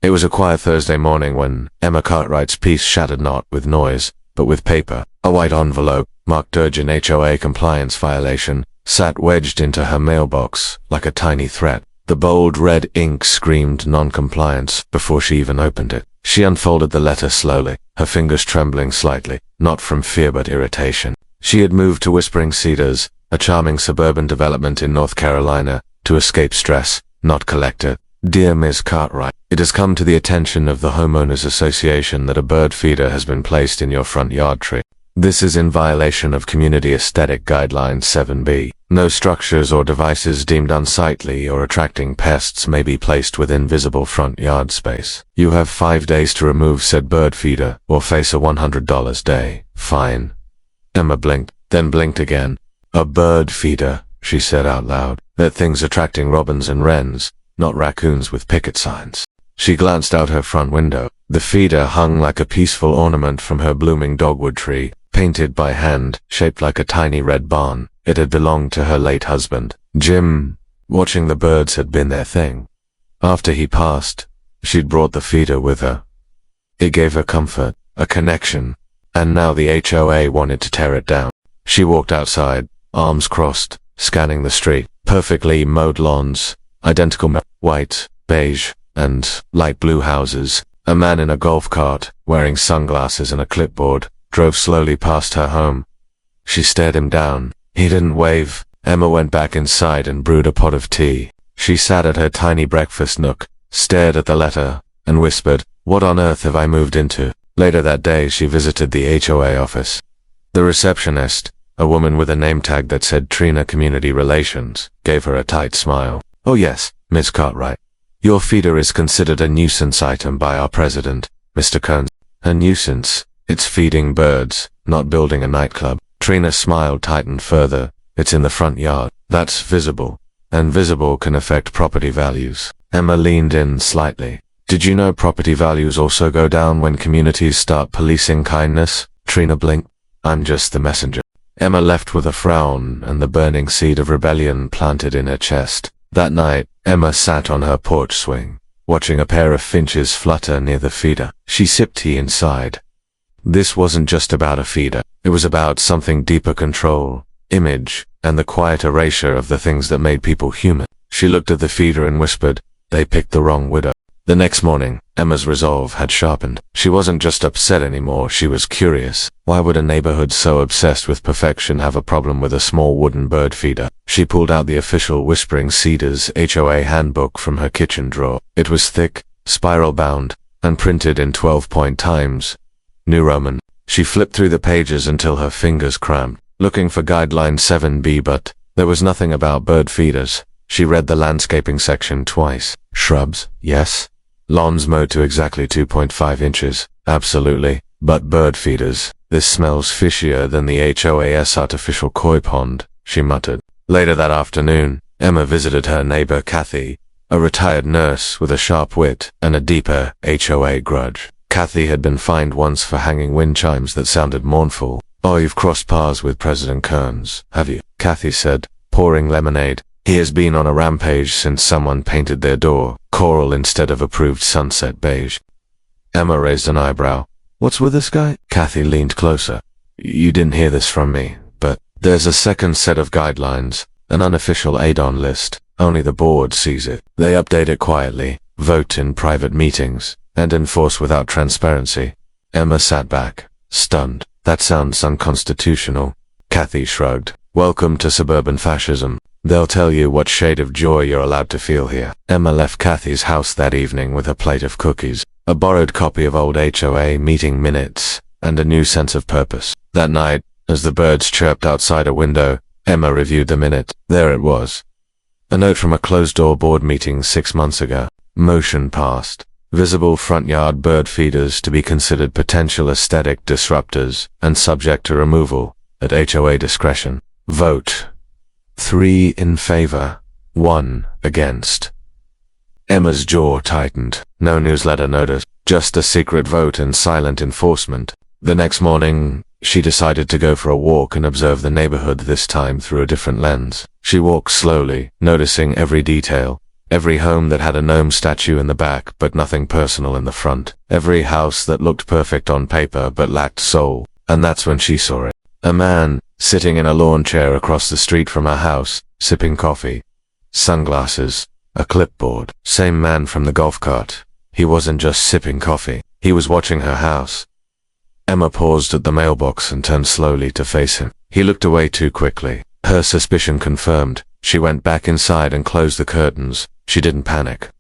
It was a quiet Thursday morning when Emma Cartwright's piece shattered not with noise, but with paper. A white envelope, marked urgent HOA compliance violation, sat wedged into her mailbox like a tiny threat. The bold red ink screamed non-compliance before she even opened it. She unfolded the letter slowly, her fingers trembling slightly, not from fear but irritation. She had moved to Whispering Cedars, a charming suburban development in North Carolina, to escape stress, not collect it. Dear Ms. Cartwright, it has come to the attention of the Homeowners Association that a bird feeder has been placed in your front yard tree. This is in violation of Community Aesthetic Guidelines 7B. No structures or devices deemed unsightly or attracting pests may be placed within visible front yard space. You have 5 days to remove said bird feeder or face a $100 day fine. Emma blinked, then blinked again. A bird feeder, she said out loud. That thing's attracting robins and wrens, not raccoons with picket signs. She glanced out her front window. The feeder hung like a peaceful ornament from her blooming dogwood tree, painted by hand, shaped like a tiny red barn. It had belonged to her late husband, Jim. Watching the birds had been their thing. After he passed, she'd brought the feeder with her. It gave her comfort, a connection, and now the HOA wanted to tear it down. She walked outside, arms crossed, scanning the street. Perfectly mowed lawns, identical white, beige, and light blue houses. A man in a golf cart, wearing sunglasses and a clipboard, drove slowly past her home. She stared him down. He didn't wave. Emma went back inside and brewed a pot of tea. She sat at her tiny breakfast nook, stared at the letter, and whispered, "What on earth have I moved into?" Later that day she visited the HOA office. The receptionist, a woman with a name tag that said Trina Community Relations, gave her a tight smile. "Oh yes, Miss Cartwright. Your feeder is considered a nuisance item by our president, Mr. Kearns." "A nuisance? It's feeding birds, not building a nightclub." Trina's smile tightened further. "It's in the front yard. That's visible. And visible can affect property values." Emma leaned in slightly. "Did you know property values also go down when communities start policing kindness?" Trina blinked. "I'm just the messenger." Emma left with a frown and the burning seed of rebellion planted in her chest. That night, Emma sat on her porch swing, watching a pair of finches flutter near the feeder. She sipped tea inside. This wasn't just about a feeder. It was about something deeper: control, image, and the quiet erasure of the things that made people human. She looked at the feeder and whispered, "They picked the wrong widow." The next morning, Emma's resolve had sharpened. She wasn't just upset anymore, she was curious. Why would a neighborhood so obsessed with perfection have a problem with a small wooden bird feeder? She pulled out the official Whispering Cedars HOA handbook from her kitchen drawer. It was thick, spiral-bound, and printed in 12-point times, New Roman. She flipped through the pages until her fingers cramped, looking for Guideline 7B, but there was nothing about bird feeders. She read the landscaping section twice. Shrubs, yes. Lawns mowed to exactly 2.5 inches, absolutely. But bird feeders, this smells fishier than the HOAS artificial koi pond, she muttered. Later that afternoon, Emma visited her neighbor Kathy, a retired nurse with a sharp wit and a deeper HOA grudge. Kathy had been fined once for hanging wind chimes that sounded mournful. "Oh, you've crossed paths with President Kearns, have you?" Kathy said, pouring lemonade. "He has been on a rampage since someone painted their door coral instead of approved sunset beige." Emma raised an eyebrow. "What's with this guy?" Kathy leaned closer. "You didn't hear this from me, but there's a second set of guidelines, an unofficial add-on list. Only the board sees it. They update it quietly, vote in private meetings, and enforce without transparency." Emma sat back, stunned. "That sounds unconstitutional." Kathy shrugged. "Welcome to suburban fascism. They'll tell you what shade of joy you're allowed to feel here." Emma left Kathy's house that evening with a plate of cookies, a borrowed copy of old HOA meeting minutes, and a new sense of purpose. That night, as the birds chirped outside a window, Emma reviewed the minute. There it was. A note from a closed-door board meeting 6 months ago. Motion passed. Visible front yard bird feeders to be considered potential aesthetic disruptors and subject to removal at HOA discretion. Vote: 3 in favor, 1 against. Emma's jaw tightened. No newsletter notice, just a secret vote and silent enforcement. The next morning, she decided to go for a walk and observe the neighborhood, this time through a different lens. She walked slowly, noticing every detail: Every home that had a gnome statue in the back but nothing personal in the front. Every house that looked perfect on paper but lacked soul. And that's when she saw it. A man, sitting in a lawn chair across the street from her house, sipping coffee. Sunglasses. A clipboard. Same man from the golf cart. He wasn't just sipping coffee. He was watching her house. Emma paused at the mailbox and turned slowly to face him. He looked away too quickly. Her suspicion confirmed. She went back inside and closed the curtains. She didn't panic.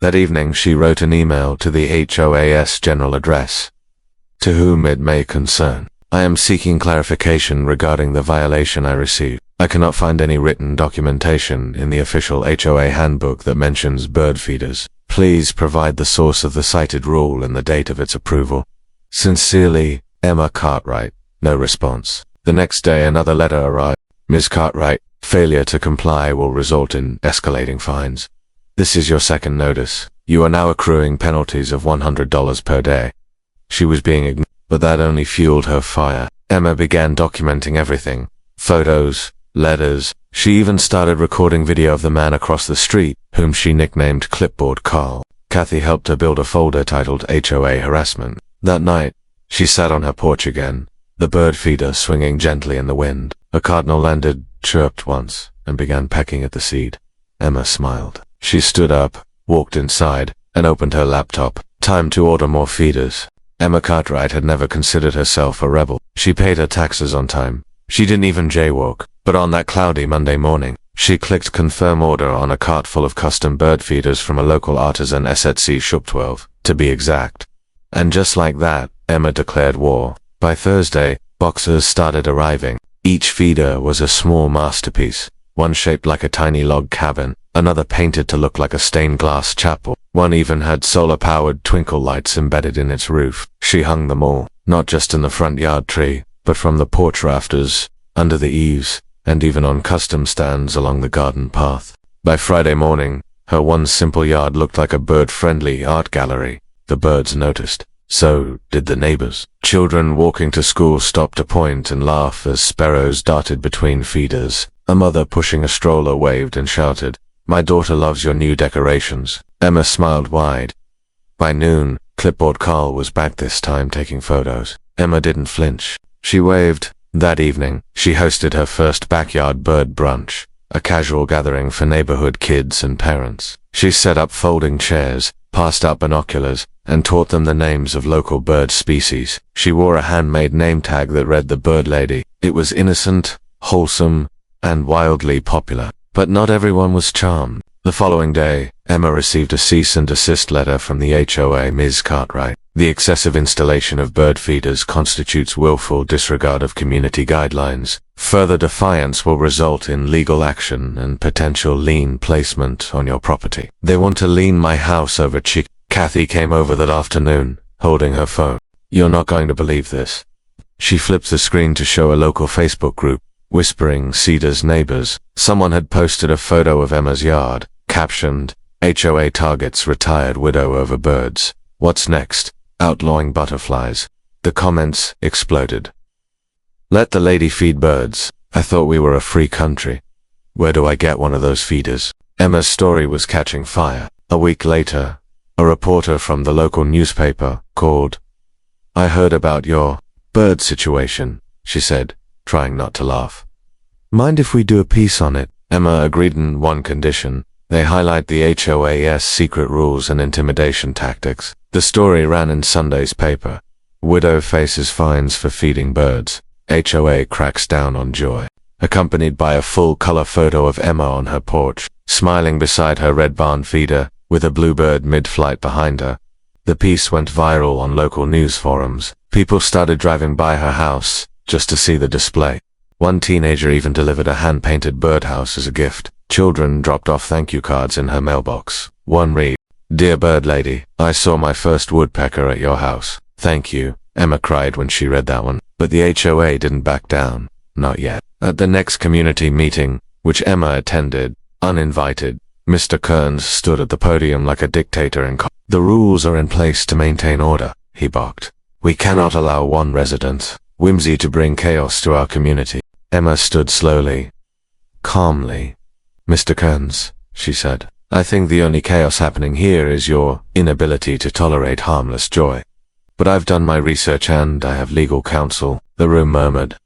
That evening she wrote an email to the HOAS general address. To whom it may concern. I am seeking clarification regarding the violation I received. I cannot find any written documentation in the official HOA handbook that mentions bird feeders. Please provide the source of the cited rule and the date of its approval. Sincerely, Emma Cartwright. No response. The next day another letter arrived. Ms. Cartwright, failure to comply will result in escalating fines. This is your second notice. You are now accruing penalties of $100 per day. She was being ignored, but that only fueled her fire. Emma began documenting everything. Photos, letters. She even started recording video of the man across the street, whom she nicknamed Clipboard Carl. Kathy helped her build a folder titled HOA Harassment. That night, she sat on her porch again, the bird feeder swinging gently in the wind. A cardinal landed, chirped once, and began pecking at the seed. Emma smiled. She stood up, walked inside, and opened her laptop. Time to order more feeders. Emma Cartwright had never considered herself a rebel. She paid her taxes on time. She didn't even jaywalk. But on that cloudy Monday morning, she clicked confirm order on a cart full of custom bird feeders from a local artisan SETC Shop 12, to be exact. And just like that, Emma declared war. By Thursday, boxes started arriving. Each feeder was a small masterpiece. One shaped like a tiny log cabin, another painted to look like a stained glass chapel. One even had solar-powered twinkle lights embedded in its roof. She hung them all, not just in the front yard tree, but from the porch rafters, under the eaves, and even on custom stands along the garden path. By Friday morning, her one simple yard looked like a bird-friendly art gallery. The birds noticed. So did the neighbors. Children walking to school stopped to point and laugh as sparrows darted between feeders. A mother pushing a stroller waved and shouted, "My daughter loves your new decorations." Emma smiled wide. By noon, Clipboard Carl was back this time taking photos. Emma didn't flinch. She waved. That evening, she hosted her first backyard bird brunch, a casual gathering for neighborhood kids and parents. She set up folding chairs, passed out binoculars, and taught them the names of local bird species. She wore a handmade name tag that read the Bird Lady. It was innocent, wholesome, and wildly popular. But not everyone was charmed. The following day, Emma received a cease and desist letter from the HOA. Ms. Cartwright. The excessive installation of bird feeders constitutes willful disregard of community guidelines. Further defiance will result in legal action and potential lien placement on your property. They want to lien my house over chick. Kathy came over that afternoon, holding her phone. You're not going to believe this. She flipped the screen to show a local Facebook group, Whispering Cedars Neighbors. Someone had posted a photo of Emma's yard, captioned, HOA targets retired widow over birds. What's next? Outlawing butterflies. The comments exploded. Let the lady feed birds. I thought we were a free country. Where do I get one of those feeders? Emma's story was catching fire. A week later, a reporter from the local newspaper called. I heard about your bird situation, she said, trying not to laugh. Mind if we do a piece on it? Emma agreed on one condition. They highlight the HOAS secret rules and intimidation tactics. The story ran in Sunday's paper. Widow faces fines for feeding birds. HOA cracks down on joy. Accompanied by a full-color photo of Emma on her porch, smiling beside her red barn feeder, with a bluebird mid-flight behind her. The piece went viral on local news forums. People started driving by her house just to see the display. One teenager even delivered a hand-painted birdhouse as a gift. Children dropped off thank you cards in her mailbox. One read, Dear Bird Lady, I saw my first woodpecker at your house. Thank you. Emma cried when she read that one. But the HOA didn't back down. Not yet. At the next community meeting, which Emma attended, uninvited, Mr. Kearns stood at the podium like a dictator and The rules are in place to maintain order, he barked. We cannot allow one resident, whimsy, to bring chaos to our community. Emma stood slowly, calmly. Mr. Kearns, she said, I think the only chaos happening here is your inability to tolerate harmless joy. But I've done my research and I have legal counsel, the room murmured.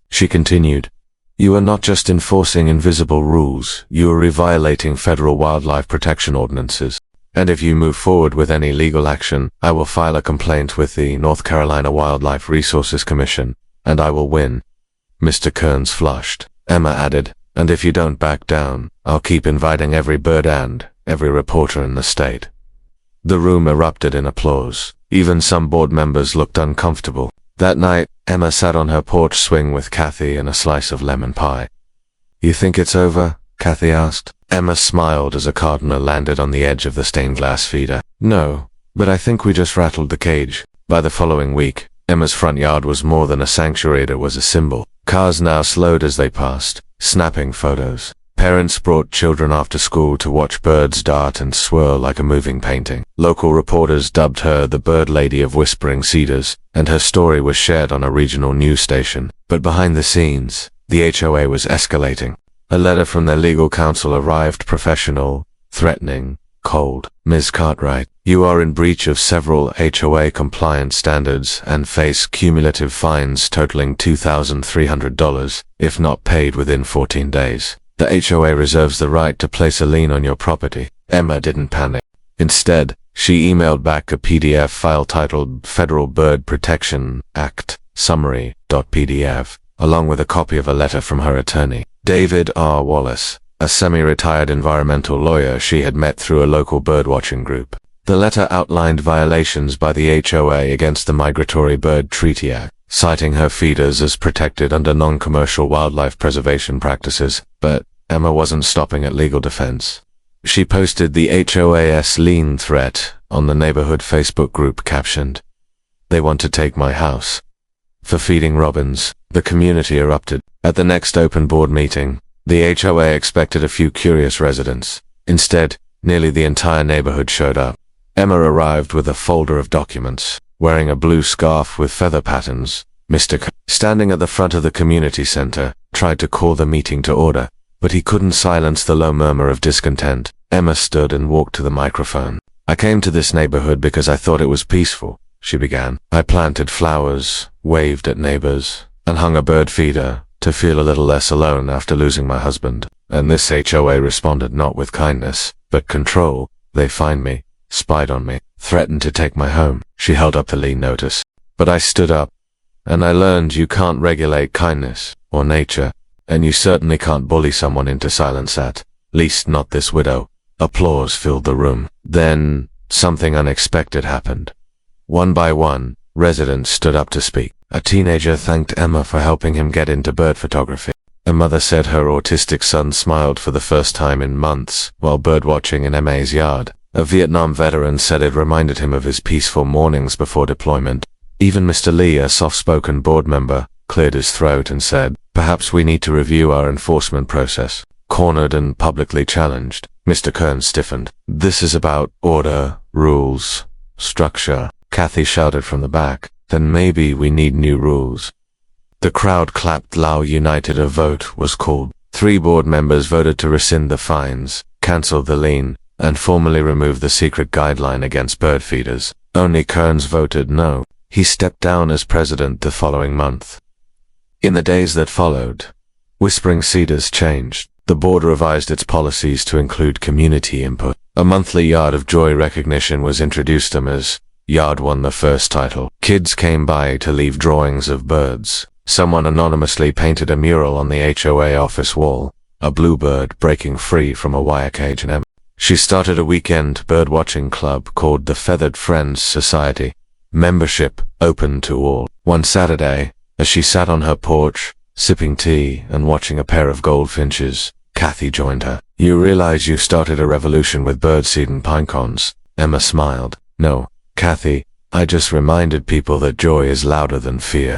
She continued, you are not just enforcing invisible rules, you are violating federal wildlife protection ordinances. And if you move forward with any legal action, I will file a complaint with the North Carolina Wildlife Resources Commission, and I will win. Mr. Kearns flushed. Emma added, and if you don't back down, I'll keep inviting every bird and every reporter in the state. The room erupted in applause. Even some board members looked uncomfortable. That night, Emma sat on her porch swing with Kathy and a slice of lemon pie. You think it's over? Kathy asked. Emma smiled as a cardinal landed on the edge of the stained glass feeder. No, but I think we just rattled the cage. By the following week, Emma's front yard was more than a sanctuary, it was a symbol. Cars now slowed as they passed, snapping photos. Parents brought children after school to watch birds dart and swirl like a moving painting. Local reporters dubbed her the Bird Lady of Whispering Cedars, and her story was shared on a regional news station. But behind the scenes, the HOA was escalating. A letter from their legal counsel arrived, professional, threatening, cold. Ms. Cartwright, you are in breach of several HOA compliance standards and face cumulative fines totaling $2,300 if not paid within 14 days. The HOA reserves the right to place a lien on your property. Emma didn't panic. Instead, she emailed back a PDF file titled Federal Bird Protection Act Summary.pdf, along with a copy of a letter from her attorney, David R. Wallace, a semi-retired environmental lawyer she had met through a local birdwatching group. The letter outlined violations by the HOA against the Migratory Bird Treaty Act, citing her feeders as protected under non-commercial wildlife preservation practices, but Emma wasn't stopping at legal defense. She posted the HOA's lien threat on the neighborhood Facebook group captioned, "They want to take my house." For feeding robins, the community erupted. At the next open board meeting, the HOA expected a few curious residents. Instead, nearly the entire neighborhood showed up. Emma arrived with a folder of documents, wearing a blue scarf with feather patterns. Mr. Standing at the front of the community center, tried to call the meeting to order, but he couldn't silence the low murmur of discontent. Emma stood and walked to the microphone. I came to this neighborhood because I thought it was peaceful, she began. I planted flowers, waved at neighbors, and hung a bird feeder to feel a little less alone after losing my husband. And this HOA responded not with kindness, but control. They fined me, spied on me, threatened to take my home. She held up the lien notice. But I stood up, and I learned you can't regulate kindness or nature, and you certainly can't bully someone into silence, at least not this widow. Applause filled the room. Then, something unexpected happened. One by one, residents stood up to speak. A teenager thanked Emma for helping him get into bird photography. A mother said her autistic son smiled for the first time in months while birdwatching in Emma's yard. A Vietnam veteran said it reminded him of his peaceful mornings before deployment. Even Mr. Lee, a soft-spoken board member, cleared his throat and said, "Perhaps we need to review our enforcement process." Cornered and publicly challenged, Mr. Kearns stiffened. "This is about order, rules, structure." Kathy shouted from the back, "Then maybe we need new rules." The crowd clapped loud. United. A vote was called. 3 board members voted to rescind the fines, cancel the lien, and formally remove the secret guideline against bird feeders. Only Kearns voted no. He stepped down as president the following month. In the days that followed, Whispering Cedars changed. The board revised its policies to include community input. A monthly Yard of Joy recognition was introduced as Yard won the first title. Kids came by to leave drawings of birds. Someone anonymously painted a mural on the HOA office wall, a bluebird breaking free from a wire cage in Emma. She started a weekend birdwatching club called the Feathered Friends Society. Membership open to all. One Saturday, as she sat on her porch, sipping tea and watching a pair of goldfinches, Kathy joined her. "You realize you started a revolution with birdseed and pine cones?" Emma smiled. "No, Kathy, I just reminded people that joy is louder than fear."